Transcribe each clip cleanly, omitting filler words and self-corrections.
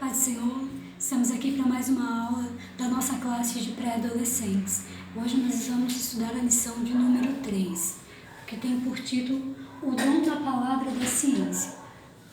Paz do Senhor, estamos aqui para mais uma aula da nossa classe de pré-adolescentes. Hoje nós vamos estudar a lição de número 3, que tem por título O Dom da Palavra da Ciência.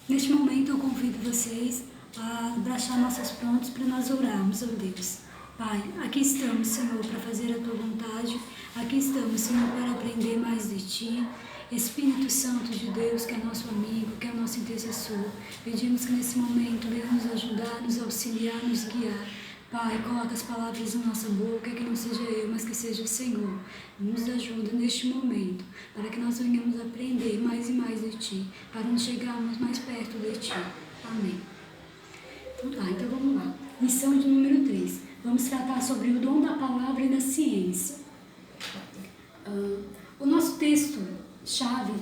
Neste momento eu convido vocês a abraçar nossas frontes para nós orarmos, ó Deus. Pai, aqui estamos, Senhor, para fazer a Tua vontade. Aqui estamos, Senhor, para aprender mais de Ti. Espírito Santo de Deus, que é nosso amigo, que é nosso intercessor, pedimos que nesse momento venha nos ajudar, nos auxiliar, nos guiar. Pai, coloca as palavras na nossa boca, que não seja eu, mas que seja o Senhor. Nos ajuda neste momento, para que nós venhamos aprender mais e mais de Ti, para nos chegarmos mais perto de Ti. Amém. Então vamos lá. Lição de número 3. Vamos tratar sobre o dom da palavra e da ciência. O nosso texto-chave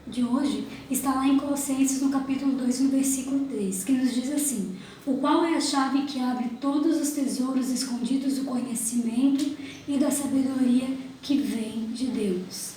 de hoje está lá em Colossenses, no capítulo 2, no versículo 3, que nos diz assim: o qual é a chave que abre todos os tesouros escondidos do conhecimento e da sabedoria que vem de Deus.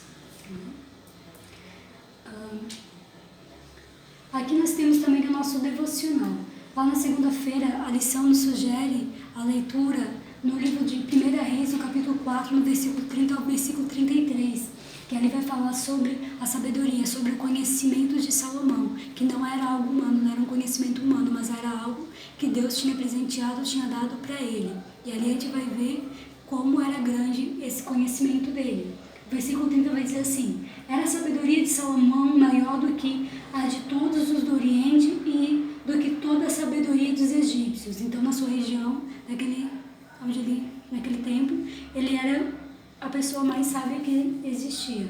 Aqui nós temos também o nosso devocional. Lá na segunda-feira, a lição nos sugere a leitura no livro de 1 Reis, no capítulo 4, no versículo 30 ao versículo 33, que ali vai falar sobre a sabedoria, sobre o conhecimento de Salomão, que não era algo humano, não era um conhecimento humano, mas era algo que Deus tinha presenteado, tinha dado para ele. E ali a gente vai ver como era grande esse conhecimento dele. O versículo 30 vai dizer assim: era a sabedoria de Salomão maior do que a de todos os do Oriente e do que toda a sabedoria dos egípcios. Então, na sua região, naquele tempo, ele era a pessoa mais sábia que existia.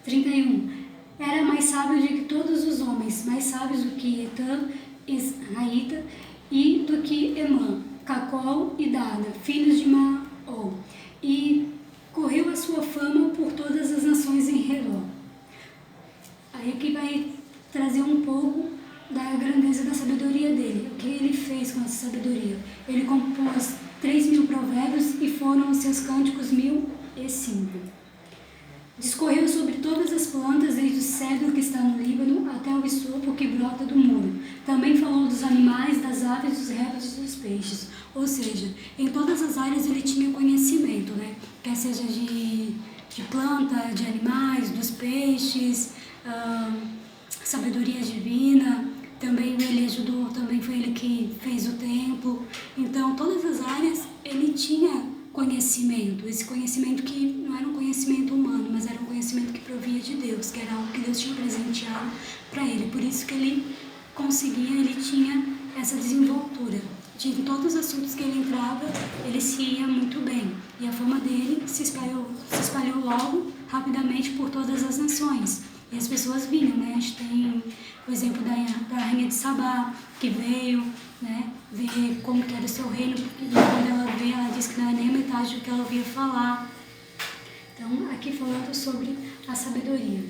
31. Era mais sábio do que todos os homens, mais sábios do que Etan, Israíta, e do que Emã, Cacol e Dada, filhos de Maol. E correu a sua fama por todas as nações em redor. Aí aqui vai trazer um pouco da grandeza da sabedoria dele. O que ele fez com essa sabedoria? Ele compôs 3.000 provérbios e foram os seus cânticos 1.005. Discorreu sobre todas as plantas, desde o cedro que está no Líbano até o isopo que brota do muro. Também falou dos animais, das aves, dos répteis e dos peixes. Ou seja, em todas as áreas ele tinha conhecimento, né? Quer seja de planta, de animais, dos peixes, sabedoria divina. Também ele ajudou, também foi ele que fez o templo. Então, todas as áreas ele tinha conhecimento. Esse conhecimento que não era um conhecimento humano, mas era um conhecimento que provia de Deus, que era algo que Deus tinha presenteado para ele. Por isso que ele tinha essa desenvoltura. Em todos os assuntos que ele entrava, ele se ia muito bem. E a fama dele se espalhou logo, rapidamente, por todas as nações. E as pessoas vinham, né? A gente tem o exemplo da rainha de Sabá, que veio, né, ver como que era o seu reino, porque quando ela veio, ela disse que não era nem a metade do que ela ouvia falar. Então, aqui falando sobre a sabedoria.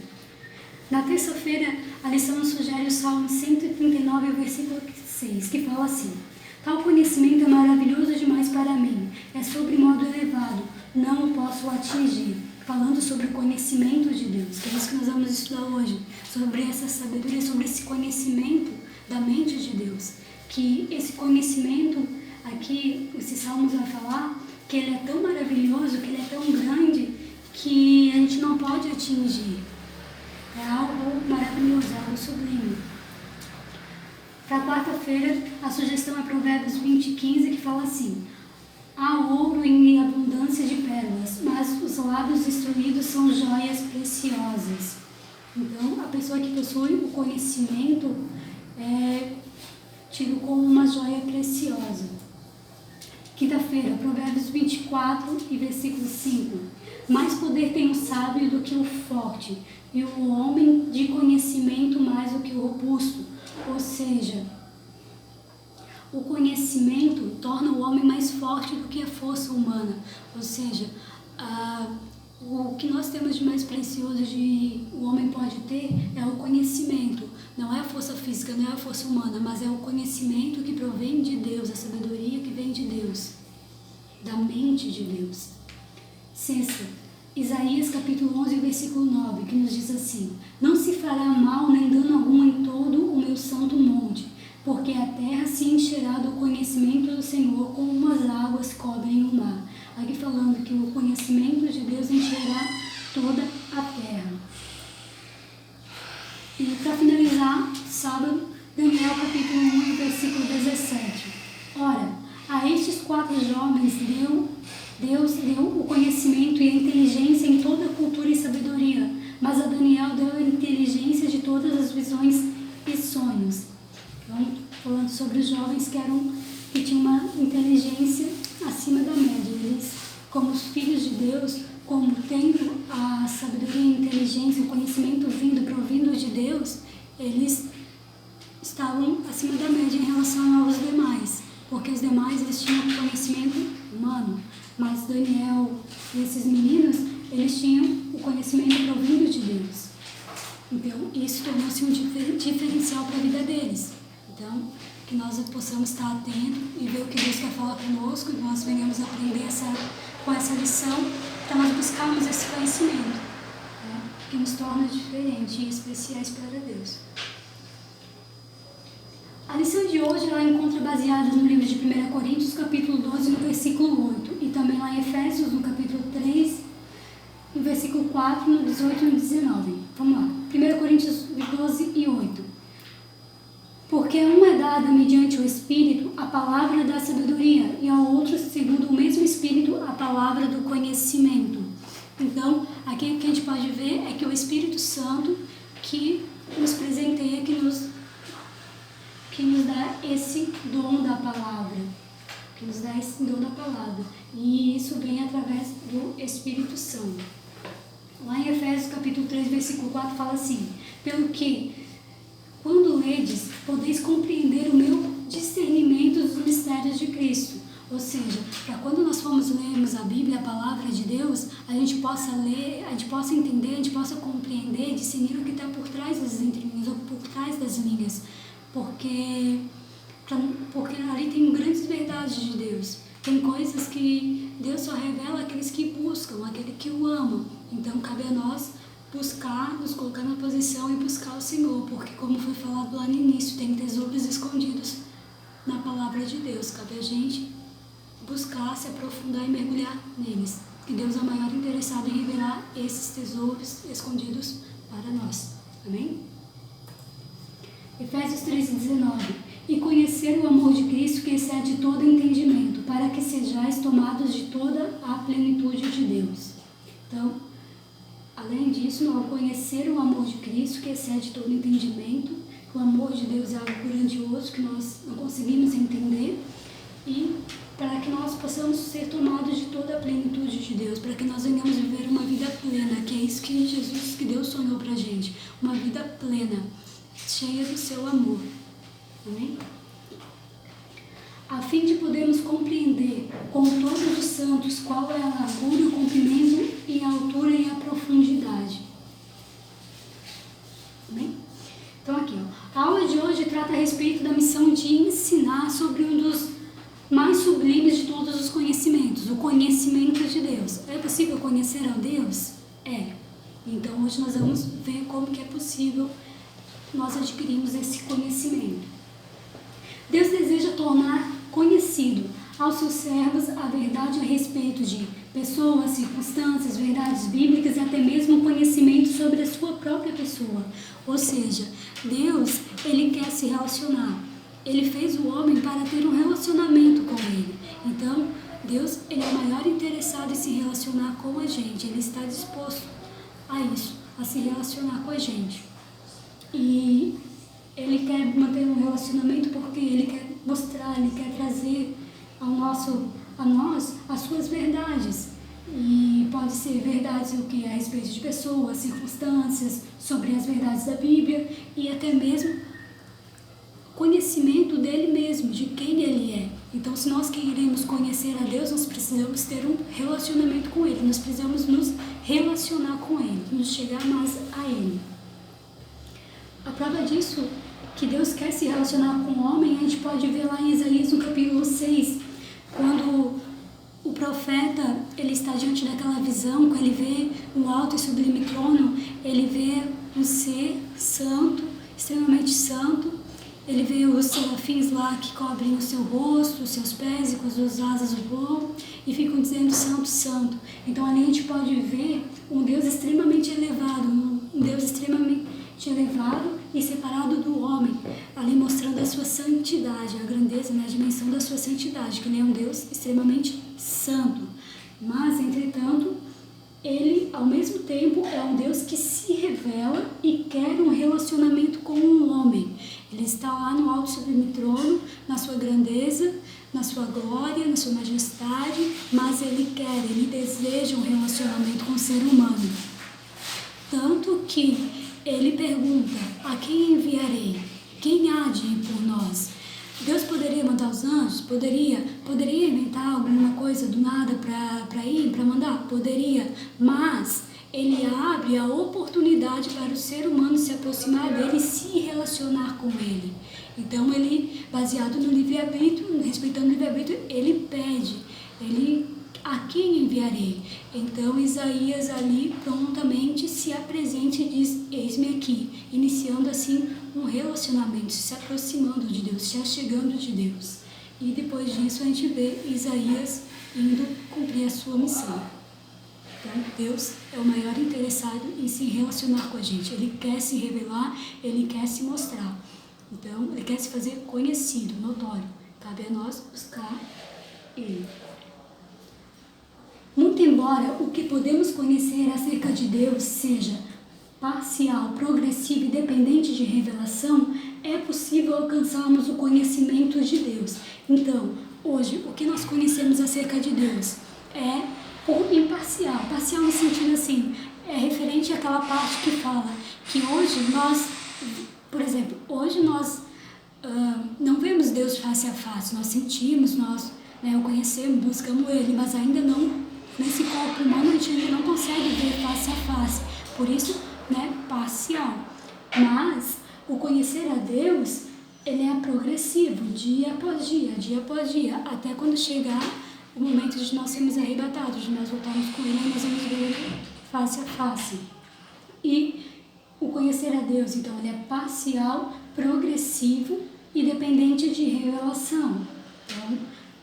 Na terça-feira, a lição nos sugere o Salmo 139, versículo 6, que fala assim: tal conhecimento é maravilhoso demais para mim, é sobre modo elevado, não o posso atingir. Falando sobre o conhecimento de Deus, que é isso que nós vamos estudar hoje, sobre essa sabedoria, sobre esse conhecimento da mente de Deus. Que esse conhecimento, aqui, esse Salmos vai falar, que ele é tão maravilhoso, que ele é tão grande, que a gente não pode atingir. É algo maravilhoso, é algo sublime. Para quarta-feira, a sugestão é Provérbios 20:15, que fala assim: há ouro em abundância de pérolas, mas os lábios instruídos são joias preciosas. Então, a pessoa que possui o conhecimento é tido como uma joia preciosa. Quinta-feira, Provérbios 24 e versículo 5. Mais poder tem o sábio do que o forte, e o homem de conhecimento mais do que o robusto. Ou seja, o conhecimento torna o homem mais forte do que a força humana. Ou seja, o que nós temos de mais precioso o homem pode ter é o conhecimento. Não é a força física, não é a força humana, mas é o conhecimento que provém de Deus, a sabedoria que vem de Deus, da mente de Deus. Sexta, Isaías capítulo 11, versículo 9, que nos diz assim: não se fará mal nem dano algum em todo o meu santo monte, porque encherá do conhecimento do Senhor como as águas cobrem o mar. Aqui falando que o conhecimento de Deus encherá toda a terra. E para finalizar, sábado, Daniel capítulo 1, versículo 17. Ora, a estes 4 jovens Deus deu o conhecimento e a inteligência em toda a cultura e sabedoria, mas a Daniel deu a inteligência de todas as visões e sonhos. Então, falando sobre os jovens que tinham uma inteligência acima da média. Eles, como os filhos de Deus, como tendo a sabedoria e a inteligência, o conhecimento provindo de Deus, eles estavam acima da média em relação aos demais, porque os demais eles tinham conhecimento humano, mas Daniel e esses meninos, eles tinham o conhecimento provindo de Deus. Então, isso tornou-se um diferencial para a vida deles. Então, que nós possamos estar atentos e ver o que Deus quer falar conosco, e nós venhamos aprender com essa lição, para nós buscarmos esse conhecimento, né, que nos torna diferentes e especiais para Deus. A lição de hoje ela encontra baseada no livro de 1 Coríntios, capítulo 12, no versículo 8, e também lá em Efésios, no capítulo 3, no versículo 4, no 18 e no 19. Vamos lá. 1 Coríntios 12 e 8. Porque a um é dada mediante o Espírito a palavra da sabedoria, e ao outro, segundo o mesmo Espírito, a palavra do conhecimento. Então, aqui o que a gente pode ver é que o Espírito Santo que nos presenteia, que nos dá esse dom da palavra. E isso vem através do Espírito Santo. Lá em Efésios capítulo 3, versículo 4, fala assim: pelo que, quando ledes, podeis compreender o meu discernimento dos mistérios de Cristo. Ou seja, para quando nós lermos a Bíblia, a palavra de Deus, a gente possa ler, a gente possa entender, a gente possa compreender, discernir o que está por trás das entrelinhas, ou por trás das linhas. Porque ali tem grandes verdades de Deus. Tem coisas que Deus só revela àqueles que buscam, àqueles que o amam. Então, cabe a nós buscar, nos colocar na posição e buscar o Senhor. Porque, como foi falado lá no início, tem tesouros escondidos na palavra de Deus. Cabe a gente buscar, se aprofundar e mergulhar neles. Que Deus é o maior interessado em revelar esses tesouros escondidos para nós. Amém? Efésios 3:19. E conhecer o amor de Cristo que excede todo entendimento, para que sejais tomados de toda a plenitude de Deus. Então, além disso, nós conhecer o amor de Cristo que excede todo entendimento. O amor de Deus é algo grandioso que nós não conseguimos entender, e para que nós possamos ser tomados de toda a plenitude de Deus, para que nós venhamos viver uma vida plena, que é isso que Deus sonhou para a gente, uma vida plena, cheia do seu amor. Amém? A fim de podermos compreender com todos os santos qual é a largura, o comprimento e a altura e a profundidade. Amém? Então aqui, a aula de hoje trata a respeito da missão de ensinar sobre um dos mais sublimes de todos os conhecimentos, o conhecimento de Deus. É possível conhecer a Deus? É. Então hoje nós vamos ver como que é possível nós adquirirmos esse conhecimento. Deus deseja tornar conhecido aos seus servos a verdade a respeito de pessoas, circunstâncias, verdades bíblicas e até mesmo conhecimento sobre a sua própria pessoa. Ou seja, Deus, Ele quer se relacionar. Ele fez o homem para ter um relacionamento com Ele. Então, Deus, Ele é o maior interessado em se relacionar com a gente. Ele está disposto a isso, a se relacionar com a gente. E Ele quer manter um relacionamento porque Ele quer mostrar, Ele quer trazer a nós as suas verdades. E pode ser verdades o que é a respeito de pessoas, circunstâncias, sobre as verdades da Bíblia e até mesmo conhecimento dele mesmo, de quem ele é. Então, se nós queremos conhecer a Deus, nós precisamos ter um relacionamento com Ele, nós precisamos nos relacionar com Ele, nos chegar mais a Ele. A prova disso, que Deus quer se relacionar com o homem, a gente pode ver lá em Isaías, no capítulo 6, quando o profeta ele está diante daquela visão, quando ele vê um alto e sublime trono, ele vê um ser santo, extremamente santo, ele vê os serafins lá que cobrem o seu rosto, os seus pés e com as suas asas voam e ficam dizendo santo, santo. Então ali a gente pode ver um Deus extremamente elevado, um Deus extremamente elevado e separado do homem, ali mostrando a sua santidade, a grandeza, né, a dimensão da sua santidade, que ele é um Deus extremamente santo. Mas, entretanto, ele, ao mesmo tempo, é um Deus que se revela e quer um relacionamento com um homem. Ele está lá no alto sublime trono, na sua grandeza, na sua glória, na sua majestade, mas ele deseja um relacionamento com o ser humano. Tanto que ele pergunta, a quem enviarei? Quem há de ir por nós? Deus poderia mandar os anjos? Poderia inventar alguma coisa do nada para mandar? Poderia, mas ele abre a oportunidade para o ser humano se aproximar dele e se relacionar com ele. Então ele, baseado no livre-arbítrio, respeitando o livre-arbítrio, ele pede, a quem enviarei? Então Isaías ali prontamente se apresenta e diz, eis-me aqui, iniciando assim um relacionamento, se aproximando de Deus, se achegando de Deus. E depois disso a gente vê Isaías indo cumprir a sua missão. Então Deus é o maior interessado em se relacionar com a gente, ele quer se revelar, ele quer se mostrar. Então ele quer se fazer conhecido, notório. Cabe a nós buscar ele. Muito embora o que podemos conhecer acerca de Deus seja parcial, progressivo e dependente de revelação, é possível alcançarmos o conhecimento de Deus. Então, hoje, o que nós conhecemos acerca de Deus é imparcial. Parcial no sentido assim, é referente àquela parte que fala que hoje nós, por exemplo, hoje nós não vemos Deus face a face, nós sentimos, nós o conhecemos, buscamos Ele, mas ainda não. Nesse corpo humano a gente ainda não consegue ver face a face, por isso, parcial. Mas o conhecer a Deus, ele é progressivo, dia após dia, até quando chegar o momento de nós sermos arrebatados, de nós voltarmos com Ele, nós vamos ver Ele face a face. E o conhecer a Deus, então, ele é parcial, progressivo e dependente de revelação. Então,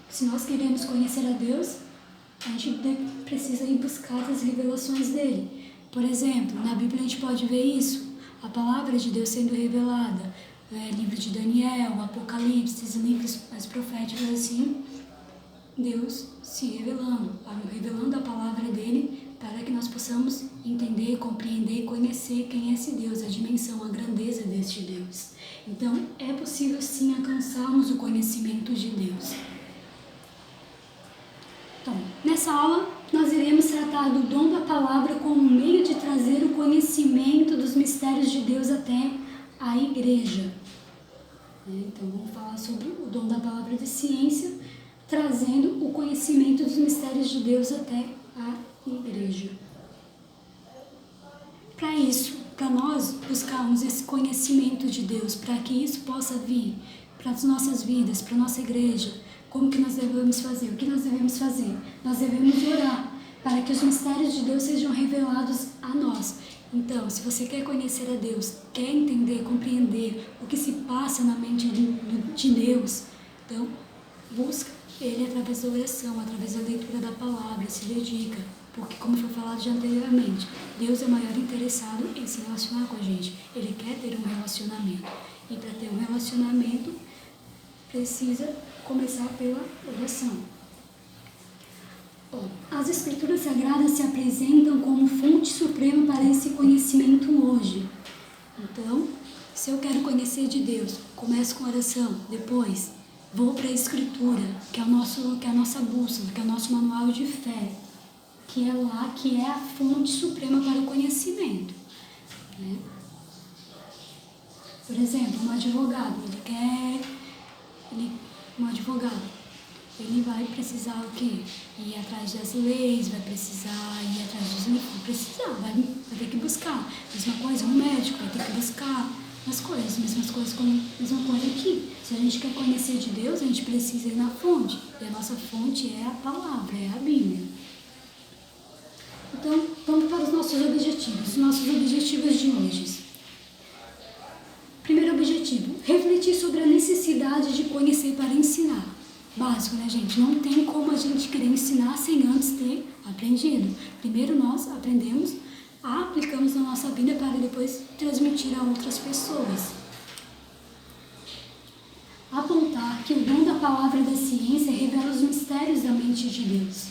se nós queremos conhecer a Deus, a gente precisa ir buscar as revelações dele. Por exemplo, na Bíblia a gente pode ver isso, a palavra de Deus sendo revelada, livro de Daniel, Apocalipse, esses livros mais proféticos assim, Deus se revelando a palavra dele para que nós possamos entender, compreender e conhecer quem é esse Deus, a dimensão, a grandeza deste Deus. Então, é possível sim alcançarmos o conhecimento de Deus. Então, nessa aula, nós iremos tratar do dom da palavra como meio de trazer o conhecimento dos mistérios de Deus até a igreja. Então, vamos falar sobre o dom da palavra de ciência, trazendo o conhecimento dos mistérios de Deus até a igreja. Para isso, para nós buscarmos esse conhecimento de Deus, para que isso possa vir para as nossas vidas, para a nossa igreja, como que nós devemos fazer? O que nós devemos fazer? Nós devemos orar para que os mistérios de Deus sejam revelados a nós. Então, se você quer conhecer a Deus, quer entender, compreender o que se passa na mente de Deus, então busca Ele através da oração, através da leitura da palavra, se dedica. Porque, como foi falado já anteriormente, Deus é o maior interessado em se relacionar com a gente. Ele quer ter um relacionamento. E para ter um relacionamento, precisa começar pela oração. As Escrituras Sagradas se apresentam como fonte suprema para esse conhecimento hoje. Então, se eu quero conhecer de Deus, começo com oração, depois vou para a Escritura, que é a nossa bússola, que é o nosso manual de fé, que é lá que é a fonte suprema para o conhecimento. Por exemplo, um advogado, ele vai precisar o quê? Ir atrás das leis, vai precisar ir atrás dos livros, vai ter que buscar. Mesma coisa, um médico vai ter que buscar as coisas, mesma coisa aqui. Se a gente quer conhecer de Deus, a gente precisa ir na fonte. E a nossa fonte é a palavra, é a Bíblia. Então, vamos para os nossos objetivos de hoje. Primeiro objetivo, refletir sobre a necessidade de conhecer para ensinar. Básico, né, gente? Não tem como a gente querer ensinar sem antes ter aprendido. Primeiro nós aprendemos, aplicamos na nossa vida para depois transmitir a outras pessoas. Apontar que o dom da palavra da ciência revela os mistérios da mente de Deus.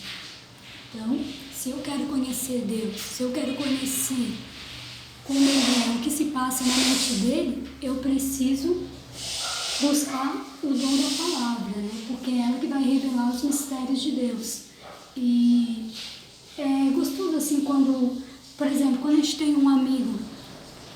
Então, se eu quero conhecer Deus, se eu quero conhecer como ele é, o que se passa na mente dele, eu preciso buscar o dom da palavra, né? Porque é ela que vai revelar os mistérios de Deus. E é gostoso assim quando, por exemplo, quando a gente tem um amigo,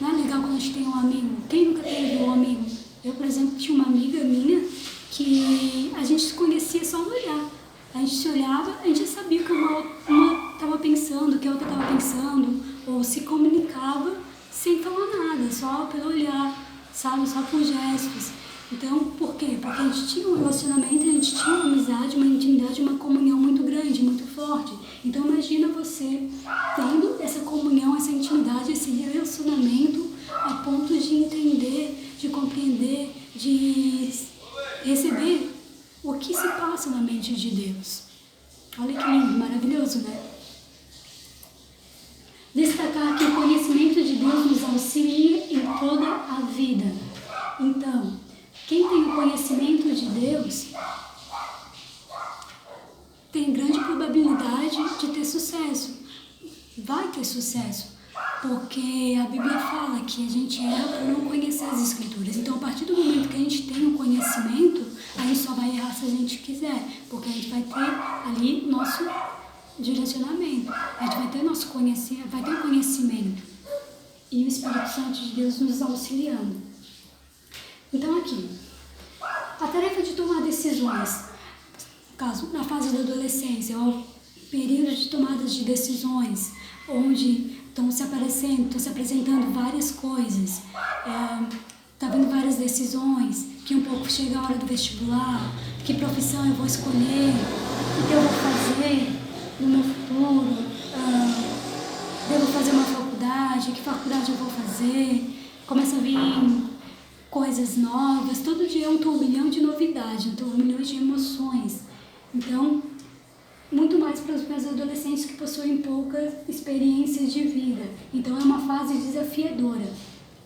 não é legal quando a gente tem um amigo? Quem nunca teve um amigo? Eu, por exemplo, tinha uma amiga minha que a gente se conhecia só no olhar. A gente se olhava, a gente já sabia o que uma estava pensando, o que a outra estava pensando, ou se comunicava sem falar nada, só pelo olhar, sabe? Só por gestos. Então, por quê? Porque a gente tinha um relacionamento, a gente tinha uma amizade, uma intimidade, uma comunhão muito grande, muito forte. Então, imagina você tendo essa comunhão, essa intimidade, esse relacionamento a ponto de entender, de compreender, de receber o que se passa na mente de Deus. Olha que lindo, maravilhoso, né? Destacar que o conhecimento de Deus nos auxilia em toda a vida. Então, quem tem o conhecimento de Deus tem grande probabilidade de ter sucesso. Vai ter sucesso. Porque a Bíblia fala que a gente erra por não conhecer as Escrituras. Então, a partir do momento que a gente tem o conhecimento, a gente só vai errar se a gente quiser. Porque a gente vai ter ali nosso direcionamento. A gente vai ter nosso conhecimento, vai ter o conhecimento. E o Espírito Santo de Deus nos auxiliando. Então, aqui, a tarefa de tomar decisões, caso na fase da adolescência, é o período de tomadas de decisões, onde estão se apresentando várias coisas, está vindo várias decisões, que um pouco chega a hora do vestibular, que profissão eu vou escolher, o que eu vou fazer no meu futuro, devo fazer uma faculdade, que faculdade eu vou fazer, começa a vir coisas novas, todo dia é um turbilhão de novidade, um turbilhão de emoções. Então, muito mais para os meus adolescentes que possuem poucas experiências de vida. Então, é uma fase desafiadora.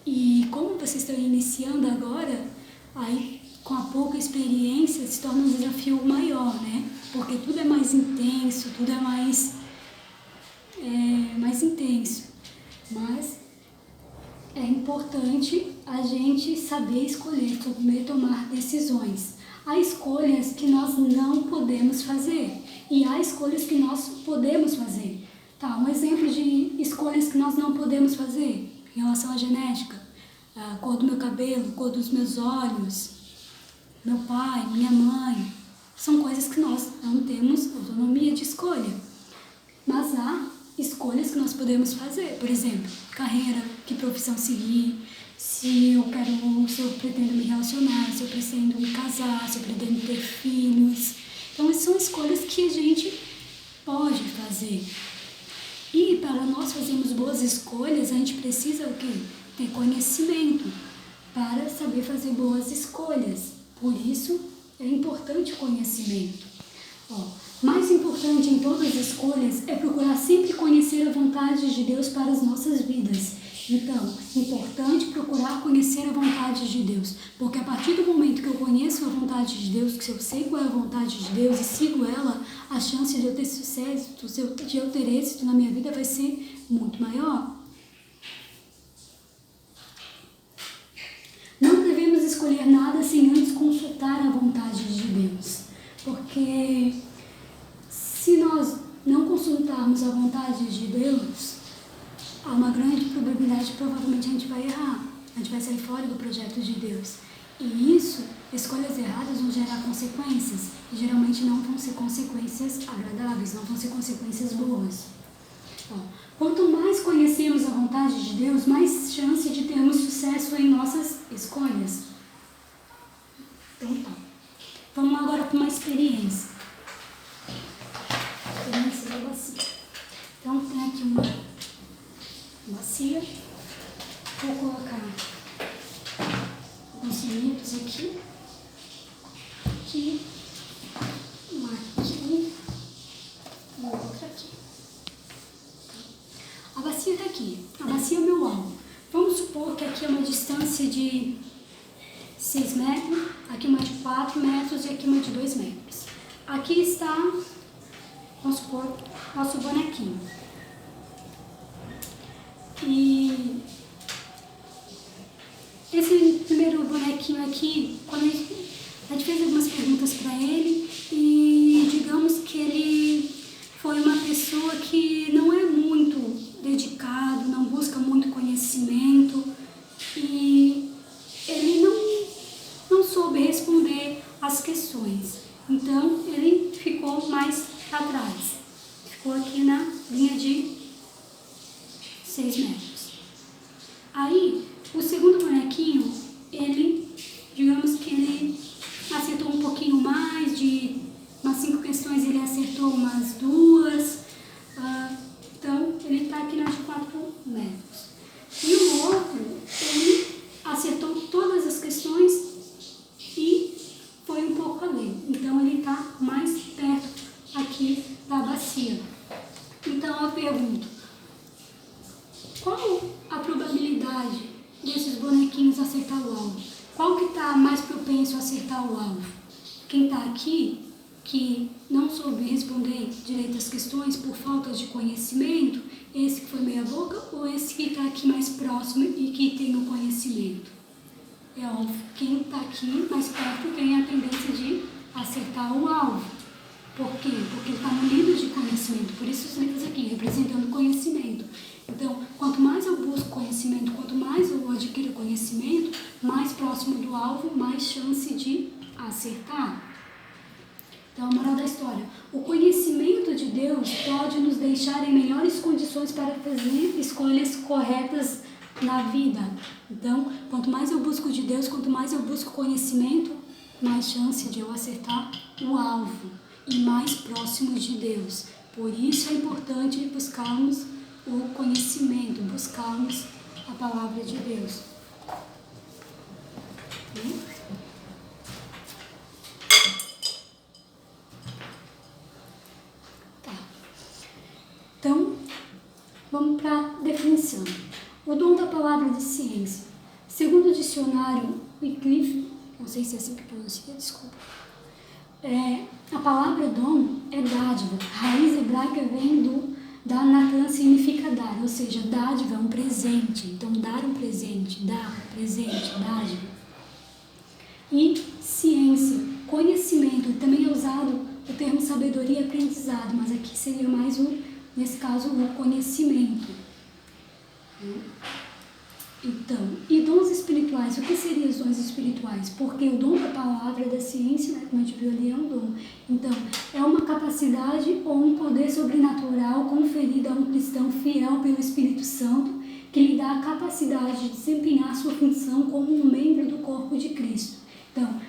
E como vocês estão iniciando agora, aí com a pouca experiência se torna um desafio maior, né? Porque tudo é mais intenso, tudo é mais intenso. Mas é importante a gente saber escolher, saber tomar decisões. Há escolhas que nós não podemos fazer e há escolhas que nós podemos fazer. Tá, um exemplo de escolhas que nós não podemos fazer em relação à genética: a cor do meu cabelo, a cor dos meus olhos, meu pai, minha mãe. São coisas que nós não temos autonomia de escolha. Mas há escolhas que nós podemos fazer. Por exemplo, carreira, que profissão seguir, se eu pretendo me relacionar, se eu pretendo me casar, se eu pretendo ter filhos. Então, essas são escolhas que a gente pode fazer. E para nós fazermos boas escolhas, a gente precisa o quê? Ter conhecimento para saber fazer boas escolhas. Por isso, é importante o conhecimento. Mais importante em todas as escolhas é procurar sempre conhecer a vontade de Deus para as nossas vidas. Então, é importante procurar conhecer a vontade de Deus, porque a partir do momento que eu conheço a vontade de Deus, que se eu sei qual é a vontade de Deus e sigo ela, a chance de eu ter sucesso, de eu ter êxito na minha vida vai ser muito maior. Não devemos escolher nada sem antes consultar a vontade de Deus, porque se nós não consultarmos a vontade de Deus, há uma grande probabilidade, provavelmente a gente vai errar, a gente vai sair fora do projeto de Deus. E isso, escolhas erradas vão gerar consequências, e geralmente não vão ser consequências agradáveis, não vão ser consequências boas. Quanto mais conhecemos a vontade de Deus, mais chance de termos sucesso em nossas escolhas. Então tá. Vamos agora para uma experiência. Experiência da bacia. Então tem aqui uma bacia. Vou colocar alguns minutos aqui. aqui, aqui, uma aqui, uma outra aqui. A bacia está aqui, a bacia é o meu alvo. Vamos supor que aqui é uma distância de 6 metros, aqui uma de 4 metros e aqui uma de 2 metros. Aqui está, vamos supor, nosso bonequinho. E esse primeiro bonequinho aqui, quando a gente fez algumas perguntas para ele e digamos que ele foi uma pessoa que não é muito dedicado, não busca muito conhecimento e ele não soube responder as questões. Então ele ficou mais atrás, ficou aqui na linha de 6 metros. Aí, o segundo bonequinho, ele, digamos que ele acertou um pouquinho mais, de umas 5 questões ele acertou umas 2, então ele está aqui nas 4 metros. E o outro, ele acertou todas as questões e foi um pouco além, então ele está mais perto aqui da bacia. Então eu pergunto, qual a probabilidade desses bonequinhos acertar o alvo? Qual que está mais propenso a acertar o alvo? Quem está aqui, que não soube responder direito as questões por falta de conhecimento, esse que foi meia boca, ou esse que está aqui mais próximo e que tem o conhecimento? É óbvio, quem está aqui mais perto tem a tendência de acertar o alvo. Por quê? Porque ele está no nível de conhecimento, por isso os livros aqui, representando conhecimento. Então, quanto mais eu busco conhecimento, quanto mais eu adquiro conhecimento, mais próximo do alvo, mais chance de acertar. Então, a moral da história, o conhecimento de Deus pode nos deixar em melhores condições para fazer escolhas corretas na vida. Então, quanto mais eu busco de Deus, quanto mais eu busco conhecimento, mais chance de eu acertar o alvo e mais próximos de Deus. Por isso é importante buscarmos o conhecimento, buscarmos a palavra de Deus. Tá. Então, vamos para a definição. O dom da palavra de ciência. Segundo o dicionário Wycliffe, não sei se é assim que pronuncia, desculpa. A palavra dom é dádiva. A raiz hebraica vem da Natan, significa dar, ou seja, dádiva é um presente. Então, dar um presente, dar presente, dádiva. E ciência, conhecimento, também é usado o termo sabedoria e aprendizado, mas aqui seria mais, nesse caso, o conhecimento. Então, e dons espirituais, o que seriam os dons espirituais? Porque o dom da palavra, da ciência, né, como a gente viu ali, é um dom. Então, é uma capacidade ou um poder sobrenatural conferido a um cristão fiel pelo Espírito Santo, que lhe dá a capacidade de desempenhar sua função como um membro do corpo de Cristo. Então,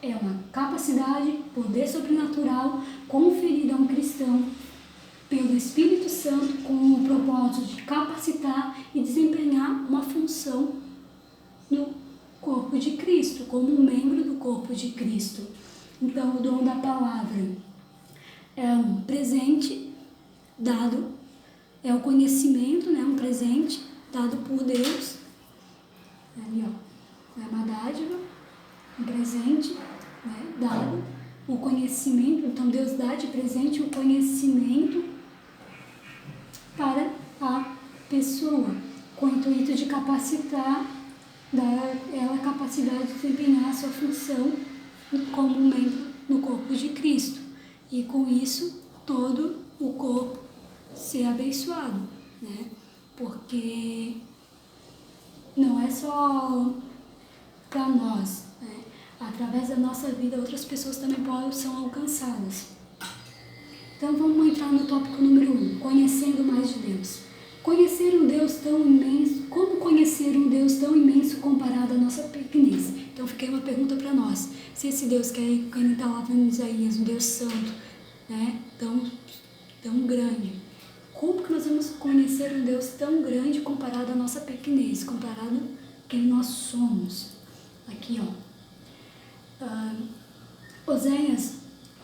é uma capacidade, poder sobrenatural conferido a um cristão pelo Espírito Santo com o propósito de capacitar e desempenhar uma função no corpo de Cristo, como um membro do corpo de Cristo. Então, o dom da palavra é um presente dado, é o conhecimento, né, um presente dado por Deus. Ali, ó, é uma dádiva, um presente, né, dado, o conhecimento. Então, Deus dá de presente o conhecimento para a pessoa, com o intuito de capacitar, dar ela a capacidade de desempenhar a sua função como um membro no corpo de Cristo. E com isso, todo o corpo ser abençoado, né? Porque não é só para nós, né? Através da nossa vida, outras pessoas também são alcançadas. Então vamos entrar no tópico número 1, conhecendo mais de Deus. Conhecer um Deus tão imenso, como conhecer um Deus tão imenso comparado à nossa pequenez? Então fiquei uma pergunta para nós, se esse Deus que ele está lá em Isaías, um Deus santo, né, tão grande, como que nós vamos conhecer um Deus tão grande comparado à nossa pequenez, comparado a quem nós somos? Aqui, ó. Oséias,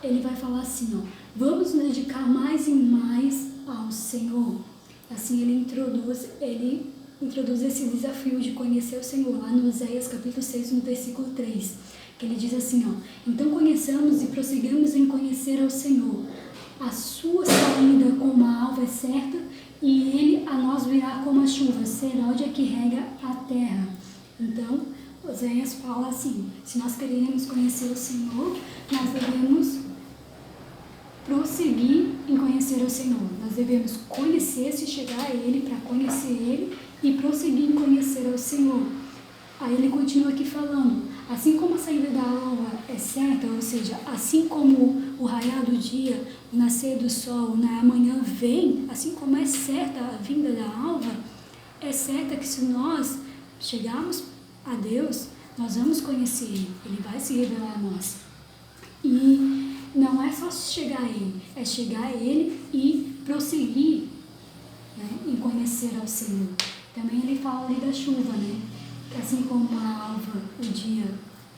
ele vai falar assim, ó, vamos nos dedicar mais e mais ao Senhor. Assim ele introduz esse desafio de conhecer o Senhor, lá no Oséias capítulo 6, no versículo 3, que ele diz assim, ó, então conheçamos e prossigamos em conhecer ao Senhor. A sua saída como a alva é certa, e ele a nós virá como a chuva, serode que rega a terra. Então, Oséias fala assim, se nós queremos conhecer o Senhor, nós devemos prosseguir em conhecer o Senhor. Nós devemos conhecer, se chegar a Ele, para conhecer Ele e prosseguir em conhecer ao Senhor. Aí ele continua aqui falando, assim como a saída da alva é certa, ou seja, assim como o raiar do dia, o nascer do sol, na manhã vem, assim como é certa a vinda da alva, é certa que se nós chegarmos a Deus, nós vamos conhecer Ele, Ele vai se revelar a nós. E não é só chegar a Ele, é chegar a Ele e prosseguir, né, em conhecer ao Senhor. Também ele fala ali da chuva, né? Que assim como a alva, o dia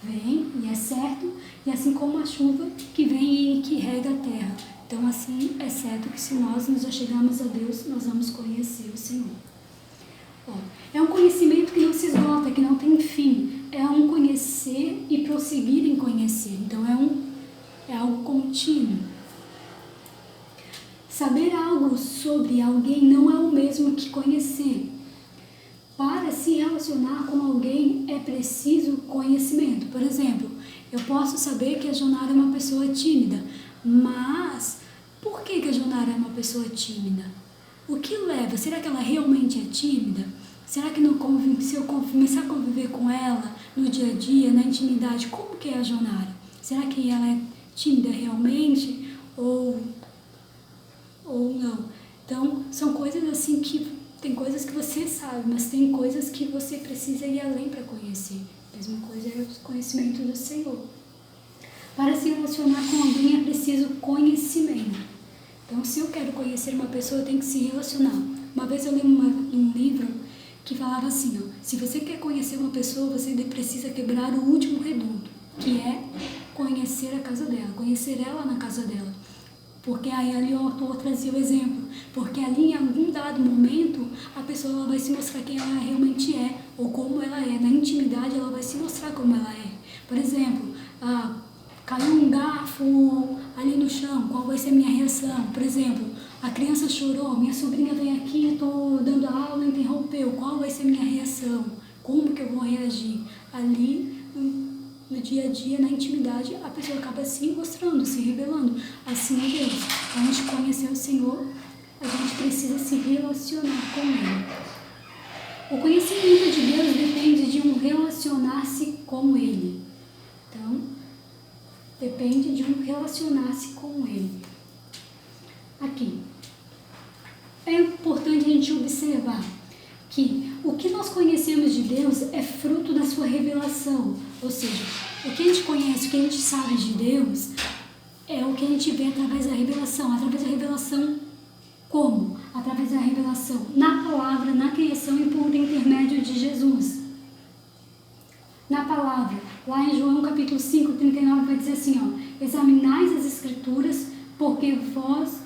vem e é certo, e assim como a chuva que vem e que rega a terra. Então assim é certo que se nós nos achegarmos a Deus, nós vamos conhecer o Senhor. Ó, é um conhecimento que não se esgota, que não tem fim. É um conhecer e prosseguir em conhecer. Então é algo contínuo. Saber algo sobre alguém não é o mesmo que conhecer. Para se relacionar com alguém é preciso conhecimento. Por exemplo, eu posso saber que a Jonara é uma pessoa tímida, mas por que a Jonara é uma pessoa tímida? O que leva? Será que ela realmente é tímida? Será que se eu começar a conviver com ela no dia a dia, na intimidade, como que é a Jonara? Será que ela é tímida realmente ou não? Então, são coisas assim que tem coisas que você sabe, mas tem coisas que você precisa ir além para conhecer. A mesma coisa é o conhecimento do Senhor. Para se relacionar com alguém é preciso conhecimento. Então, se eu quero conhecer uma pessoa, eu tenho que se relacionar. Uma vez eu li um livro que falava assim, ó, se você quer conhecer uma pessoa, você precisa quebrar o último reduto, que é conhecer a casa dela, conhecer ela na casa dela. Porque aí ali o autor trazia o exemplo, porque ali em algum dado momento a pessoa ela vai se mostrar quem ela realmente é, ou como ela é, na intimidade ela vai se mostrar como ela é. Por exemplo, caiu um garfo ali no chão, qual vai ser a minha reação? Por exemplo, a criança chorou, minha sobrinha vem aqui, estou dando aula, interrompeu, qual vai ser a minha reação? Como que eu vou reagir? Ali no dia a dia, na intimidade, a pessoa acaba se mostrando, se revelando. Assim é Deus. Para a gente conhecer o Senhor, a gente precisa se relacionar com Ele. O conhecimento de Deus depende de um relacionar-se com Ele. Então, depende de um relacionar-se com Ele. Aqui. É importante a gente observar que o que nós conhecemos de Deus é fruto da sua revelação. Ou seja, o que a gente conhece, o que a gente sabe de Deus é o que a gente vê através da revelação. Através da revelação como? Através da revelação na palavra, na criação e por intermédio de Jesus. Na palavra, lá em João capítulo 5, 39, vai dizer assim, ó, examinais as Escrituras, porque vós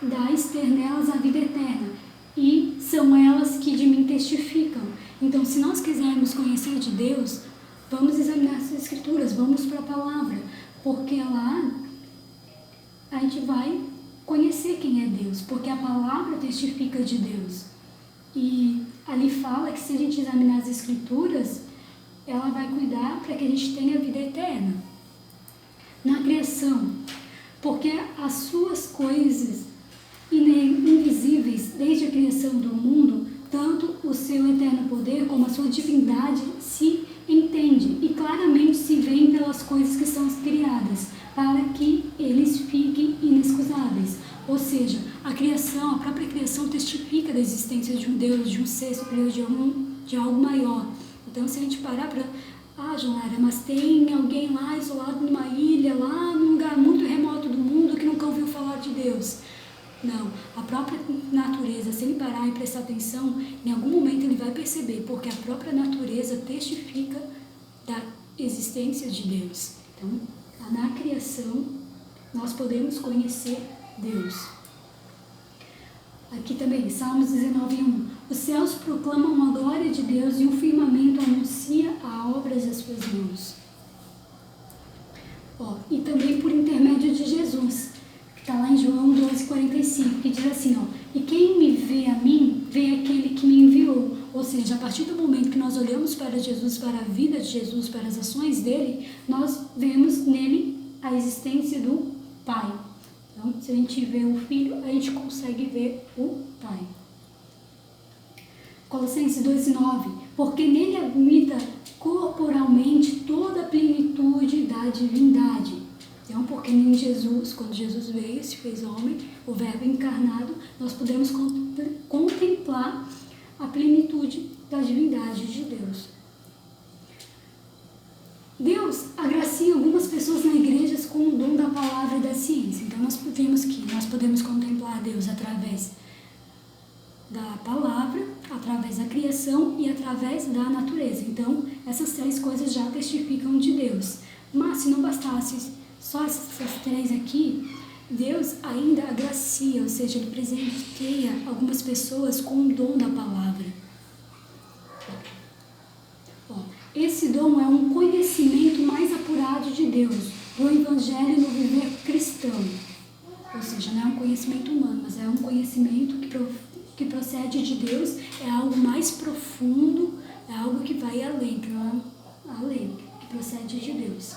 dais ter nelas a vida eterna, e são elas que de mim testificam. Então, se nós quisermos conhecer de Deus, vamos examinar as Escrituras, vamos para a palavra, porque lá a gente vai conhecer quem é Deus, porque a palavra testifica de Deus. E ali fala que se a gente examinar as Escrituras, ela vai cuidar para que a gente tenha a vida eterna. Na criação, porque as suas coisas invisíveis desde a criação do mundo, tanto o seu eterno poder como a sua divindade se entende e claramente se veem pelas coisas que são criadas, para que eles fiquem inexcusáveis. Ou seja, a criação, a própria criação testifica da existência de um Deus, de um ser superior, de algo maior. Então, se a gente parar para... Jonara, mas tem alguém lá isolado numa ilha, lá num lugar muito remoto do mundo que nunca ouviu falar de Deus. Não, a própria natureza, se ele parar e prestar atenção, em algum momento ele vai perceber, porque a própria natureza testifica da existência de Deus. Então, Na criação, nós podemos conhecer Deus. Aqui também, Salmos 19:1. Os céus proclamam a glória de Deus e o firmamento anuncia a obra das suas mãos. E também por intermédio de Jesus, que está lá em João 12:45, que diz assim, e quem me vê a mim, vê aquele que me enviou. Ou seja, a partir do momento que nós olhamos para Jesus, para a vida de Jesus, para as ações dele, nós vemos nele a existência do Pai. Então, se a gente vê o Filho, a gente consegue ver o Pai. Colossenses 2:9, porque nele habita corporalmente toda a plenitude da divindade. Então, porque em Jesus, quando Jesus veio, se fez homem, o Verbo encarnado, nós podemos contemplar a plenitude da divindade de Deus. Deus agracia algumas pessoas na igreja com o dom da palavra e da ciência. Então, nós vemos que nós podemos contemplar Deus através da palavra, através da criação e através da natureza. Então, essas três coisas já testificam de Deus. Mas, se não bastasse só essas três aqui, Deus ainda agracia, ou seja, Ele presenteia algumas pessoas com o dom da palavra. Esse dom é um conhecimento mais apurado de Deus, do Evangelho no viver cristão. Ou seja, não é um conhecimento humano, mas é um conhecimento que procede de Deus, é algo mais profundo, é algo que vai além, que procede de Deus.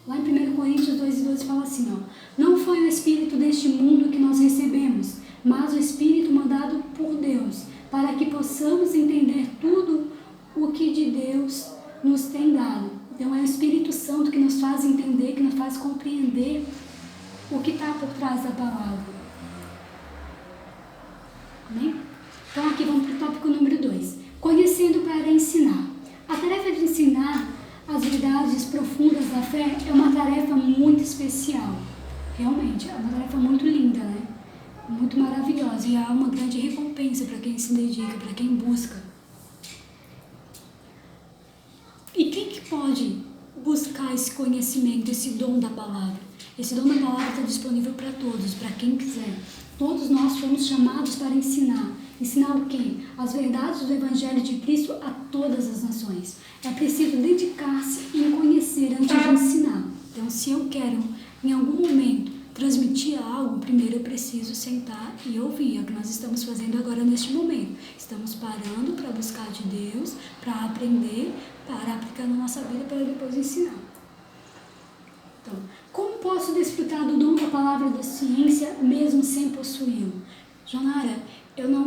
Lá em 1 Coríntios 2:12 fala assim, não foi o Espírito deste mundo que nós recebemos, mas o Espírito mandado por Deus, para que possamos entender tudo o que de Deus nos tem dado. Então é o Espírito Santo que nos faz entender, que nos faz compreender o que está por trás da palavra. Amém? Então aqui vamos para o tópico número 2. Conhecendo para ensinar. A tarefa de ensinar as verdades profundas da fé é uma tarefa muito especial. Realmente, é uma tarefa muito linda, né? Muito maravilhosa. E há uma grande recompensa para quem se dedica, para quem busca. E quem que pode buscar esse conhecimento, esse dom da palavra? Esse dom da palavra está disponível para todos, para quem quiser. Todos nós fomos chamados para ensinar. Ensinar o quê? As verdades do Evangelho de Cristo a todas as nações. É preciso dedicar-se em conhecer antes de ensinar. Então, se eu quero, em algum momento, transmitir algo, primeiro eu preciso sentar e ouvir. É o que nós estamos fazendo agora neste momento. Estamos parando para buscar de Deus, para aprender, para aplicar na nossa vida, para depois ensinar. Então, como posso desfrutar do dom da palavra da ciência mesmo sem possuí-lo? Jonara, eu não